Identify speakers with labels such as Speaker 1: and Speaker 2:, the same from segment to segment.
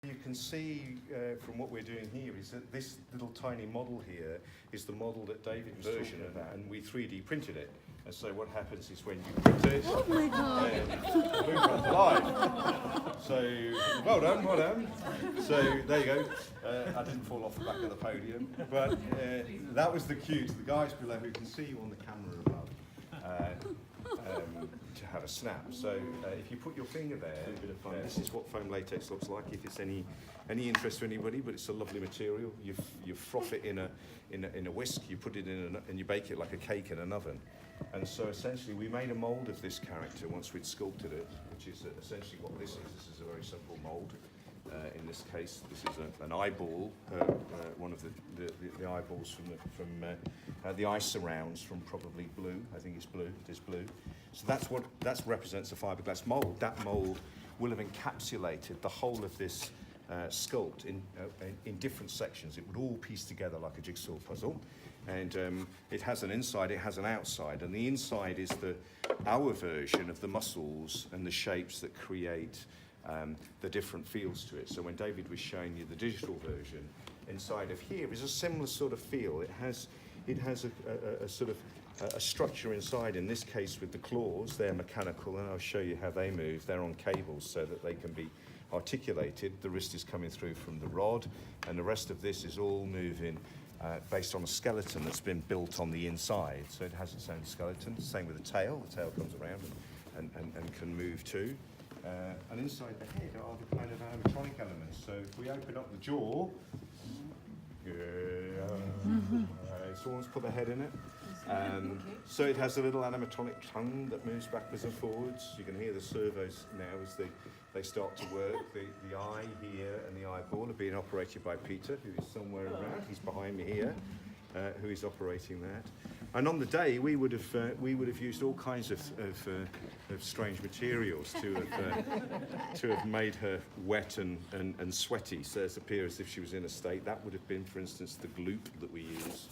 Speaker 1: you can see from what we're doing here is that this little tiny model here is the model that David was talking about, and we 3D printed it. And so what happens is when you print it,
Speaker 2: oh my God.
Speaker 1: boom comes alive. So well done. So there you go. I didn't fall off the back of the podium, but that was the cue to the guys below who can see you on the camera above. To have a snap. So if you put your finger there, this is what foam latex looks like. If it's any interest to anybody, but it's a lovely material. You froth it in a whisk. You put it in and you bake it like a cake in an oven. And so essentially, we made a mold of this character once we'd sculpted it, which is essentially what this is. This is a very simple mold. In this case, this is an eyeball, one of the eyeballs from the eye surrounds from probably blue. I think it's blue. It is blue. So that represents a fiberglass mold. That mold will have encapsulated the whole of this sculpt in different sections. It would all piece together like a jigsaw puzzle. And it has an inside, it has an outside, and the inside is our version of the muscles and the shapes that create the different feels to it. So when David was showing you the digital version, inside of here is a similar sort of feel. It has a sort of a structure inside. In this case, with the claws, they're mechanical, and I'll show you how they move. They're on cables so that they can be articulated. The wrist is coming through from the rod, and the rest of this is all moving based on a skeleton that's been built on the inside. So it has its own skeleton. Same with the tail. The tail comes around and can move too. And inside the head are the kind of animatronic elements. So if we open up the jaw, someone's put the head in it. So it has a little animatronic tongue that moves backwards and forwards. You can hear the servos now as they start to work. The eye here and the eyeball are being operated by Peter, who is somewhere around. He's behind me here, who is operating that. And on the day, we would have used all kinds of strange materials to have made her wet and sweaty, so it appears as if she was in a state. That would have been, for instance, the gloop that we use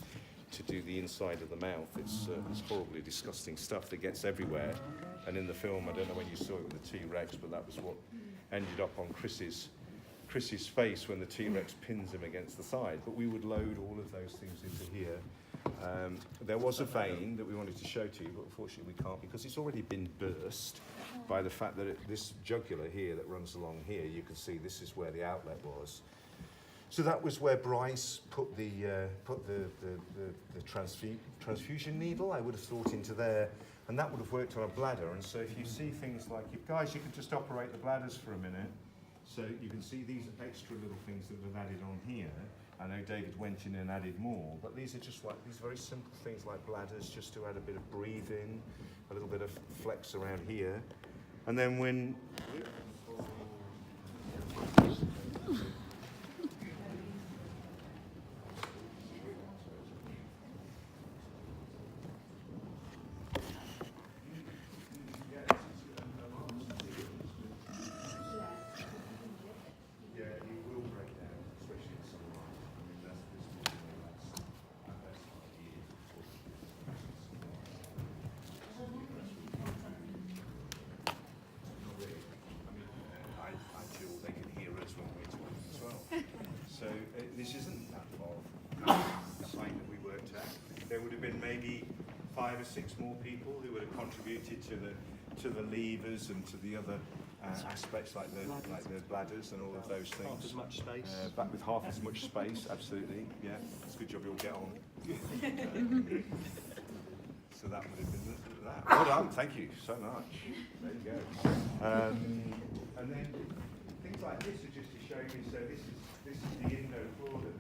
Speaker 1: to do the inside of the mouth. It's horribly disgusting stuff that gets everywhere. And in the film, I don't know when you saw it with the T-Rex, but that was what ended up on Chris's face when the T-Rex pins him against the side. But we would load all of those things into here. There was a vein that we wanted to show to you, but unfortunately we can't because it's already been burst by the fact that this jugular here that runs along here, you can see this is where the outlet was. So that was where Bryce put the transfusion needle, I would have thought, into there, and that would have worked on a bladder. And so if you see things like, guys, you can just operate the bladders for a minute. So you can see these extra little things that have added on here. I know David went in and added more, but these are just like these very simple things like bladders, just to add a bit of breathing, a little bit of flex around here. And then when this isn't that far behind that we worked at. There would have been maybe 5 or 6 more people who would have contributed to the levers and to the other aspects like the bladders and all of those things.
Speaker 3: Half as much space.
Speaker 1: Back with half as much space, absolutely. Yeah, it's a good job you'll get on. So that would have been that. Well done, thank you so much. There you go. And then things like this are just to show you. So this is the Indo floor that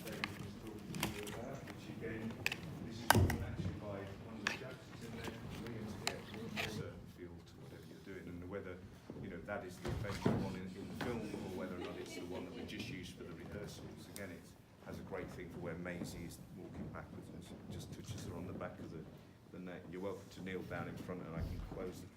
Speaker 1: David was talking to you about, which again, this is drawn actually by one of the judges in there, Williams here, a certain feel to whatever you're doing, and whether that is the adventure one in the film or whether or not it's the one that we just used for the rehearsals. Again, it has a great thing for where Maisie is walking backwards and just touches her on the back of the neck. You're welcome to kneel down in front and I can close it.